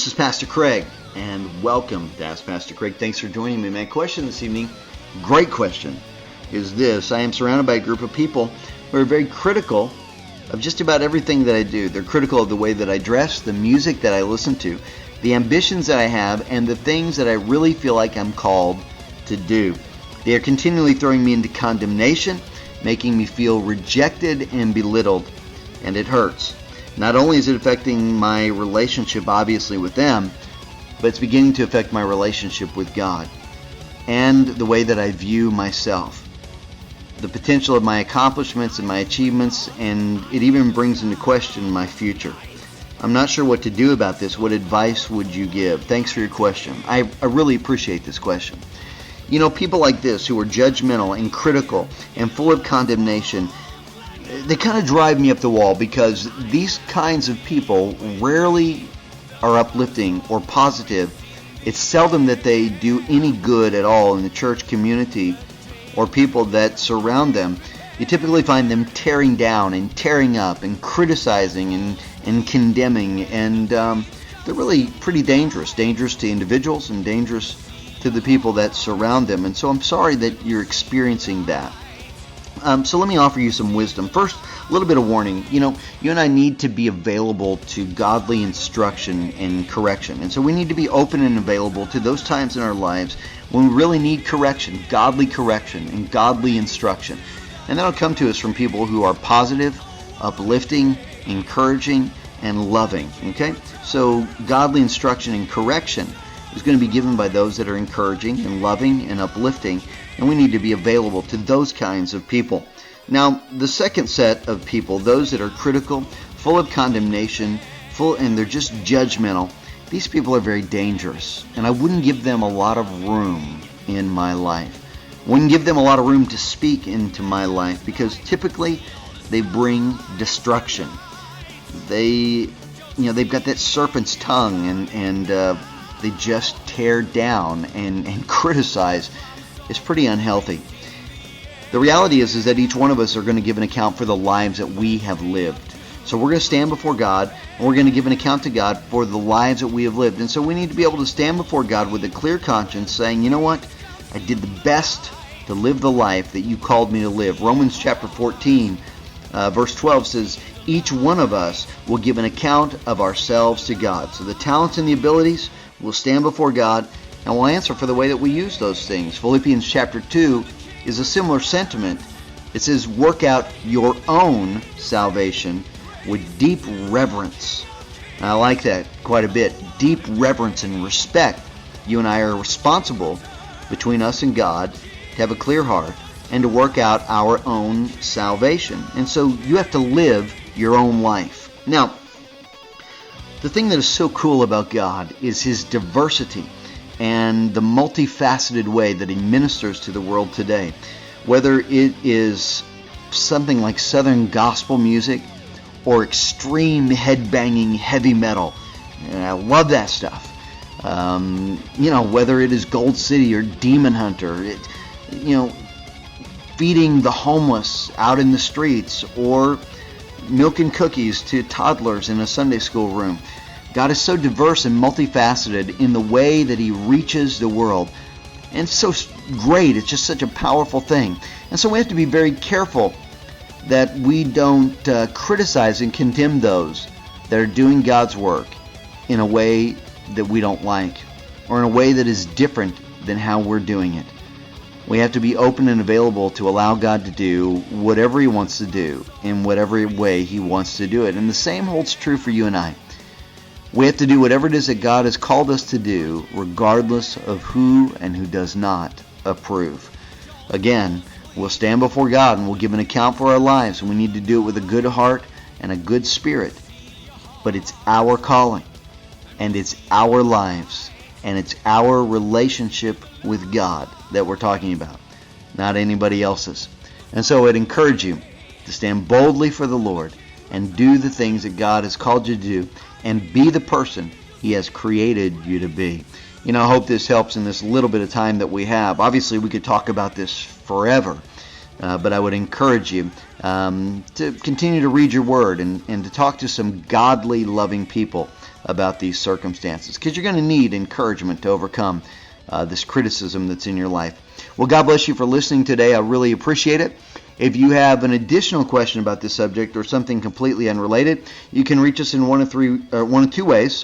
This is Pastor Craig, and welcome to Ask Pastor Craig. Thanks for joining me. My question this evening, great question, is this. I am surrounded by a group of people who are very critical of just about everything that I do. They're critical of the way that I dress, the music that I listen to, the ambitions that I have, and the things that I really feel like I'm called to do. They are continually throwing me into condemnation, making me feel rejected and belittled, and it hurts. Not only is it affecting my relationship, obviously, with them, but it's beginning to affect my relationship with God and the way that I view myself, the potential of my accomplishments and my achievements, and it even brings into question my future. I'm not sure what to do about this. What advice would you give? Thanks for your question. I really appreciate this question. You know, people like this who are judgmental and critical and full of condemnation, they kind of drive me up the wall, because these kinds of people rarely are uplifting or positive. It's seldom that they do any good at all in the church community or people that surround them. You typically find them tearing down and tearing up and criticizing and condemning, and they're really pretty dangerous to individuals and dangerous to the people that surround them. And so I'm sorry that you're experiencing that. So let me offer you some wisdom. First, a little bit of warning. You know, you and I need to be available to godly instruction and correction. And so we need to be open and available to those times in our lives when we really need correction, and godly instruction. And that'll come to us from people who are positive, uplifting, encouraging, and loving. Okay? So godly instruction and correction is going to be given by those that are encouraging and loving and uplifting, and we need to be available to those kinds of people. Now, the second set of people, those that are critical, full of condemnation, and they're just judgmental, these people are very dangerous, and I wouldn't give them a lot of room in my life. Wouldn't give them a lot of room to speak into my life, because typically they bring destruction. They've got that serpent's tongue, and they just tear down and criticize. It's pretty unhealthy. The reality is that each one of us are going to give an account for the lives that we have lived. So we're going to stand before God, and we're going to give an account to God for the lives that we have lived. And so we need to be able to stand before God with a clear conscience, saying, you know what? I did the best to live the life that you called me to live. Romans chapter 14, verse 12 says, each one of us will give an account of ourselves to God. So the talents and the abilities, we'll stand before God, and we'll answer for the way that we use those things. Philippians chapter 2 is a similar sentiment. It says, work out your own salvation with deep reverence. And I like that quite a bit. Deep reverence and respect. You and I are responsible between us and God to have a clear heart and to work out our own salvation. And so you have to live your own life. Now, the thing that is so cool about God is His diversity and the multifaceted way that He ministers to the world today. Whether it is something like Southern gospel music or extreme headbanging heavy metal. And I love that stuff. Whether it is Gold City or Demon Hunter, feeding the homeless out in the streets, or milking cookies to toddlers in a Sunday school room. God is so diverse and multifaceted in the way that He reaches the world. And it's so great. It's just such a powerful thing. And so we have to be very careful that we don't criticize and condemn those that are doing God's work in a way that we don't like, or in a way that is different than how we're doing it. We have to be open and available to allow God to do whatever He wants to do in whatever way He wants to do it. And the same holds true for you and I. We have to do whatever it is that God has called us to do, regardless of who and who does not approve. Again, we'll stand before God and we'll give an account for our lives, and we need to do it with a good heart and a good spirit. But it's our calling, and it's our lives, and it's our relationship with God that we're talking about, not anybody else's. And so I'd encourage you to stand boldly for the Lord and do the things that God has called you to do, and be the person He has created you to be. I hope this helps in this little bit of time that we have. Obviously, we could talk about this forever, but I would encourage you to continue to read your word and to talk to some godly, loving people about these circumstances, because you're going to need encouragement to overcome this criticism that's in your life. Well, God bless you for listening today. I really appreciate it. If you have an additional question about this subject or something completely unrelated, you can reach us in one of two ways.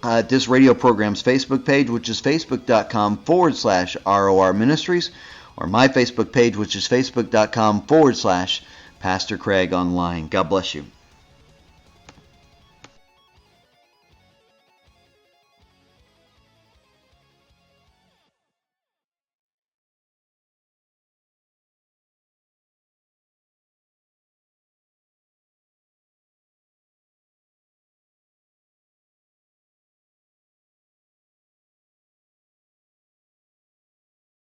At this radio program's Facebook page, which is facebook.com/ROR Ministries, or my Facebook page, which is facebook.com/Pastor Craig Online. God bless you.